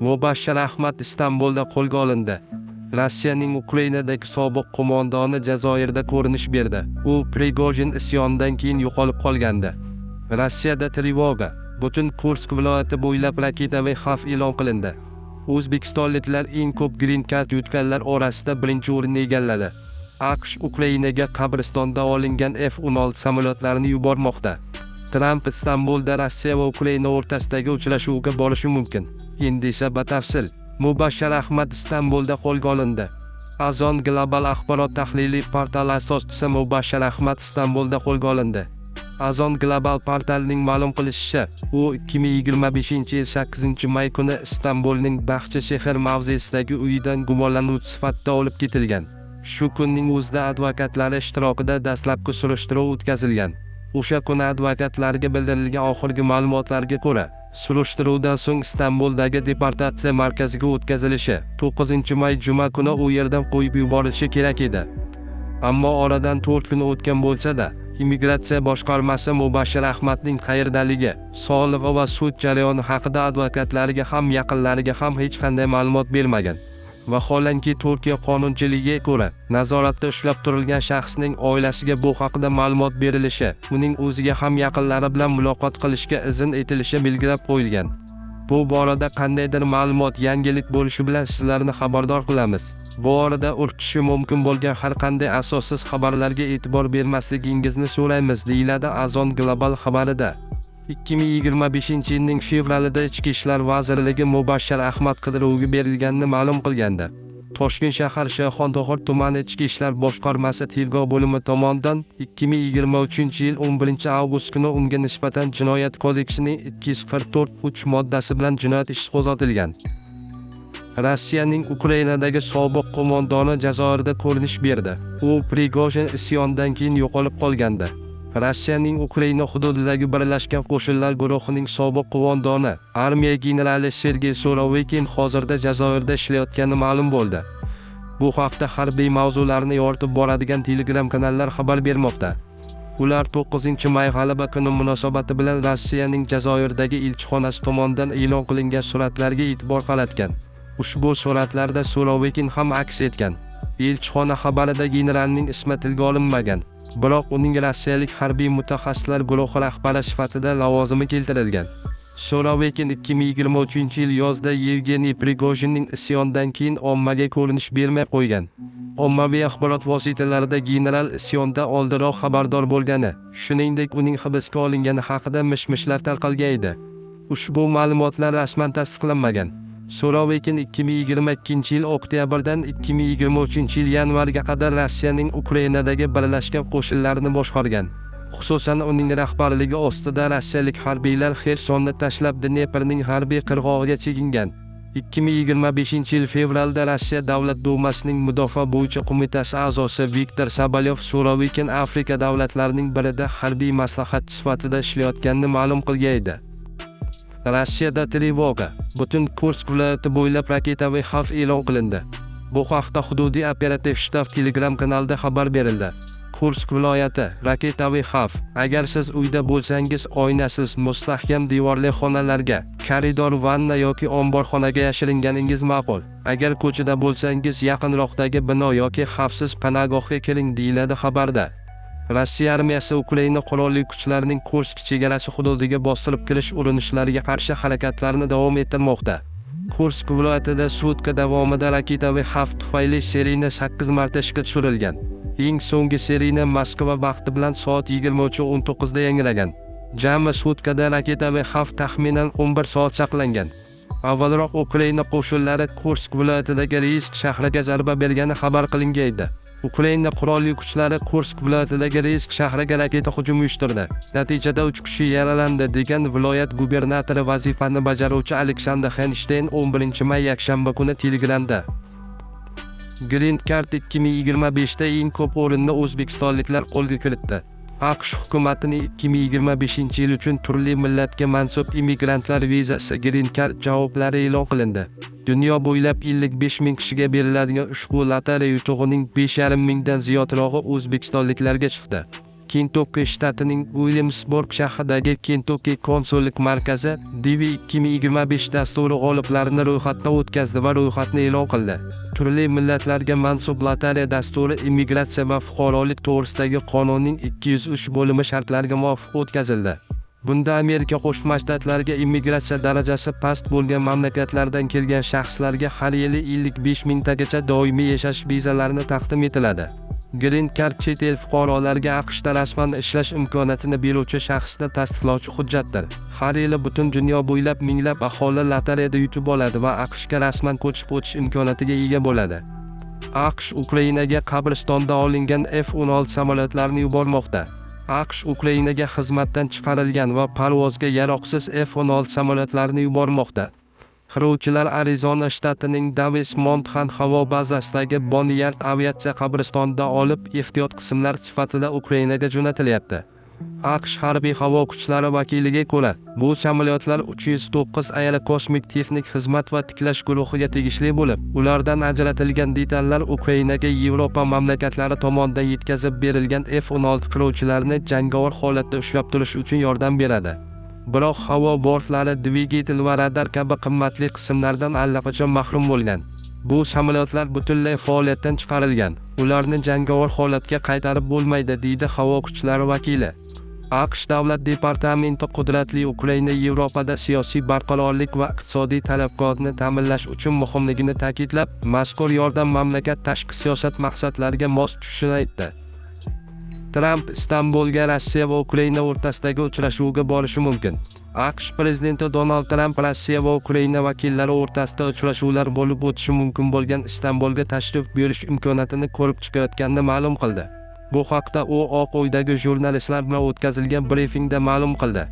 Mubashshir Ahmad Istanbulda qo'lga olindi. Rossiyaning Ukrainadagi sobiq qo'mondoni Jazoirda ko'rinish berdi. U Prigojin isyonidan keyin yo'qolib qolgandi. Rossiyada trevoga. Butun Kursk viloyati bo'ylab raketaviy xavf e'lon qilindi. O'zbekistonliklar eng ko'p Green Card yutganlar orasida birinchi o'rinni egalladi. AQSh Ukrainaga qabristonda olingan F-16 samolyotlarini yubormoqda. Tramp Istanbulda Rossiya va Ukraina o'rtasidagi uchrashuvga borishi mumkin. Endi esa batafsil. Mubashshir Ahmad Istanbulda qo'lga olindi. Azon Global axborot tahliliy portali asoschisi Mubashshir Ahmad Istanbulda qo'lga olindi. Azon Global portalining ma'lum qilishicha, u 2025-yil 8-may kuni Istanbulning Baxchi shahar mavzesidagi uyidan gumonlanuvchi sifatida olib ketilgan. Shu kunning o'zida advokatlari ishtirokida dastlabki surishtiruv o'tkazilgan. O'sha kuni advokatlarga bildirilgan oxirgi ma'lumotlarga ko'ra, surishtiruvdan so'ng Istanbuldagi deportatsiya markaziga o'tkazilishi 9-may juma kuni u yerdan qo'yib yuborilishi kerak edi. Ammo oradan 4 kun o'tgan bo'lsa-da, immigratsiya boshqarmasi Mubashshir Ahmadning qayerdaligi, sog'lig'i va sud jarayoni haqida advokatlariga ham yaqinlariga ham hech qanday ma'lumot bermagan. Vaholanki Turkiya qonunchiligiga ko'ra, nazoratda ushlab turilgan shaxsning oilasiga bu haqida ma'lumot berilishi, uning o'ziga ham yaqinlari bilan muloqot qilishga izn etilishi belgilab qo'yilgan. Bu borada qandaydir ma'lumot, yangilik bo'lishi bilan sizlarni xabardor qilamiz. Bu orada urkishi mumkin bo'lgan har qanday asossiz xabarlarga e'tibor bermasligingizni so'raymiz, deyiladi Azon Global xabarida. 2025-yilning fevralida Ichki ishlar vazirligi Mubashshir Ahmad qidiruvga berilganini ma'lum qilgandi. Toshkent shahar Shayxontohur tumani Ichki ishlar boshqarmasi tergov bo'limi tomonidan 2023-yil 11-avgust kuni unga nisbatan Jinoyat kodeksining 244 moddasi bilan jinoyat ishi qo'zg'atilgan. Rossiyaning Ukrainadagi sobiq qo'mondoni Jazoirda ko'rinish berdi. U Prigojin isyonidan keyin yo'qolib qolgandi. Rossiyaning Ukraina hududidagi Birlashgan Qo'shinlar guruhining sobiq qo'mondoni, armiya generali Sergey Surovikin hozirda Jazoirda ishlayotgani ma'lum bo'ldi. Bu haqda harbiy mavzularni yoritib boradigan Telegram kanallar xabar bermoqda. Ular 9-may g'alaba kuni munosabati bilan Rossiyaning Jazoirdagi elchixonasi tomonidan e'lon qilingan suratlarga e'tibor qaratgan. Ushbu suratlarda Surovikin ham aks etgan. Elchixona xabarida generalning ismi tilga olinmagan. Biroq uning rossiyalik harbiy mutaxassislar guruhi rahbari sifatida lavozimi keltirilgan. Surovikin 2023-yil yozda Yevgeniy Prigojinning isyonidan keyin ommaga ko'rinish bermay qo'ygan. Ommaviy axborot vositalarida general isyonda oldinroq xabardor bo'lgani, shuningdek uning hibsga olingani haqida mish-mishlar tarqalgan edi. Ushbu ma'lumotlar rasman tasdiqlanmagan. Surovikin 2022-yil oktyabrdan 2023-yil yanvarga qadar Rossiyaning Ukrainadagi Birlashgan Qo'shinlarni boshqargan. Xususan uning rahbarligi ostida rossiyalik harbiylar Xersonni tashlab Dneprning harbiy qirg'og'iga chekingan. 2025-yil fevralda Rossiya Davlat dumasining mudofaa bo'yicha qo'mitasi a'zosi Viktor Sobolev Surovikin Afrika davlatlarining birida harbiy maslahatchi sifatida ishlayotganini ma'lum qilgan edi. Rossiyada trevoga. Butun Kursk viloyati bo'ylab raketaviy xavf e'lon qilindi. Bu haqda hududiy operativ shtab Telegram kanalida xabar berildi. Kursk viloyati, raketaviy xavf. Agar siz uyda bo'lsangiz, oynasiz, mustahkam devorli xonalarga, koridor, vanna yoki omborxonaga yashiringaningiz ma'qul. Agar ko'chada bo'lsangiz, yaqinroqdagi bino yoki xavfsiz panagohga kiring, deyiladi xabarda. Rossiya armiyasi Ukraina qurolli kuchlarining Kursk chegarasi hududiga bostirib kirish urinishlariga qarshi harakatlarni davom ettirmoqda. Kursk viloyatida sutka davomida raketaviy xavf tufayli sirena 8 marta ishga tushirilgan. Eng so'nggi sirena Moskva vaqti bilan soat 23:19 da yangragan. Jami sutkada raketaviy xavf taxminan 11 soat saqlangan. Avvalroq Ukraina qo'shinlari Kursk viloyatidagi Reysk shahriga zarba bergani xabar qilingan edi. Ukraina qurolli kuchlari Kursk viloyatidagi Reysk shahriga raketa hujumi uyushtirdi. Natijada 3 kishi yaralandi, degan viloyat gubernatori vazifani bajaruvchi Aleksandr Xensteyn 11-may yakshanba kuni Telegramda. Green Card 2025da eng ko'p o'rinni o'zbekistonliklar qo'lga kiritdi. AQSh hukumatining 2025-yil uchun turli millatga mansub immigrantlar vizasi Green Card javoblari e'lon qilindi. Dunyo bo'ylab 55 ming kishiga beriladigan ushbu lotereya yutug'ining 5,5 mingdan ziyodrog'i o'zbekistonliklarga chiqdi. Kentukki shtatining Williamsburg shahridagi Kentukki konsullik markazi Divi 2025 dasturi g'oliblarini ro'yxatdan o'tkazdi va ro'yxatni e'lon qildi. Turli millatlarga mansub lotereya dasturi immigratsiya va fuqarolik to'g'risidagi qonunning 203 bo'limi shartlariga muvofiq o'tkazildi. Bunda Amerika Qo'shma Shtatlariga immigratsiya darajasi past bo'lgan mamlakatlardan kelgan shaxslarga har yili 55 mingtagacha doimiy yashash vizalarini taqdim etiladi. Green Card chet el fuqarolariga AQShda rasman ishlash imkoniyatini beruvchi shaxsni tasdiqlovchi hujjatdir. Har yili butun dunyo bo'ylab minglab aholi lotereyada yutib oladi va AQShga rasman ko'chib o'tish imkoniyatiga ega bo'ladi. AQSh Ukrainaga qabristonda olingan F-16 samolyotlarini yubormoqda. AQSh Ukrainaga xizmatdan chiqarilgan va parvozga yaroqsiz F-16 samolyotlarini yubormoqda. Qiruvchilar Arizona shtatining Davis Monthan havo bazasidagi Bonnyard aviatsiya qabristonidan olib, ehtiyot qismlar sifatida Ukrainaga jo'natilyapti. AQSh harbiy havo kuchlari vakiliga ko'ra, bu samolyotlar 309 aerokosmik texnik xizmat va tiklash guruhiga tegishli bo'lib, ulardan ajratilgan detallar Ukrainaga Yevropa mamlakatlari tomonidan yetkazib berilgan F-16 qiruvchilarini jangovar holatda ushlab turish uchun yordam beradi. Biroq havo bortlari, dvigatel va radar kabi qimmatli qismlardan allaqachon mahrum bo'lgan. Bu samolyotlar butunlay faoliyatdan chiqarilgan. Ularni jangovar holatga qaytarib bo'lmaydi, deydi havo kuchlari vakili. AQSh Davlat departamenti qudratli Ukraina Yevropada siyosiy barqarorlik va iqtisodiy taraqqiyotni ta'minlash uchun muhimligini ta'kidlab, mazkur yordam mamlakat tashqi siyosat maqsadlariga mos tushishini aytdi. Tramp Istanbulga Rossiya va Ukraina o'rtasidagi uchrashuvga borishi mumkin. AQSh prezidenti Donald Tramp Rossiya va Ukraina vakillari o'rtasida uchrashuvlar bo'lib o'tishi mumkin bo'lgan Istanbulga tashrif buyurish imkoniyatini ko'rib chiqayotganini ma'lum qildi. Bu haqda u Oq uydagi jurnalistlar bilan o'tkazilgan brifingda ma'lum qildi.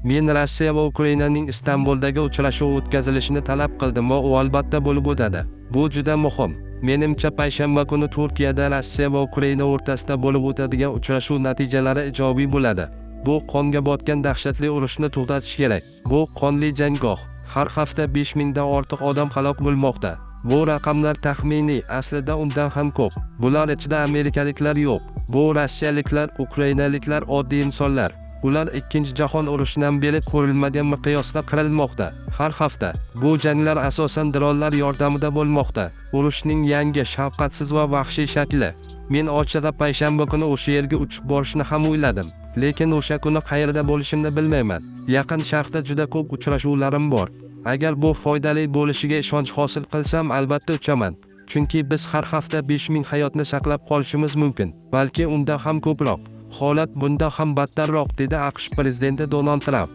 Men Rossiya va Ukrainaning Istanbuldagi uchrashuv o'tkazilishini talab qildim va u albatta bo'lib o'tadi. Bu juda muhim. Menimcha payshanba kuni Turkiyada Rossiya va Ukraina o'rtasida bo'lib o'tadigan uchrashuv natijalari ijobiy bo'ladi. Bu qonga botgan dahshatli urushni to'xtatish kerak. Bu qonli janggoh. Har hafta 5000 dan ortiq odam halok bo'lmoqda. Bu raqamlar taxminiy, aslida undan ham ko'p. Bular ichida amerikaliklar yo'q. Bu rossiyaliklar, ukrainaliklar oddiy insonlar. Ular Ikkinchi jahon urushidan beri ko'rilmagan miqyosda qirilmoqda. Har hafta bu janglar asosan dronlar yordamida bo'lmoqda. Urushning yangi, shafqatsiz va vahshiy shakli. Men ochig'i payshanba kuni o'sha yerga uchib borishni ham o'yladim, lekin o'sha kuni qayerda bo'lishimni bilmayman. Yaqin Sharqda juda ko'p uchrashuvlarim bor. Agar bu foydali bo'lishiga ishonch hosil qilsam, albatta uchaman. Chunki biz har hafta 5000 hayotni saqlab qolishimiz mumkin, balki undan ham ko'proq. Holat bundan ham battarroq, dedi AQSh prezidenti Donald Tramp.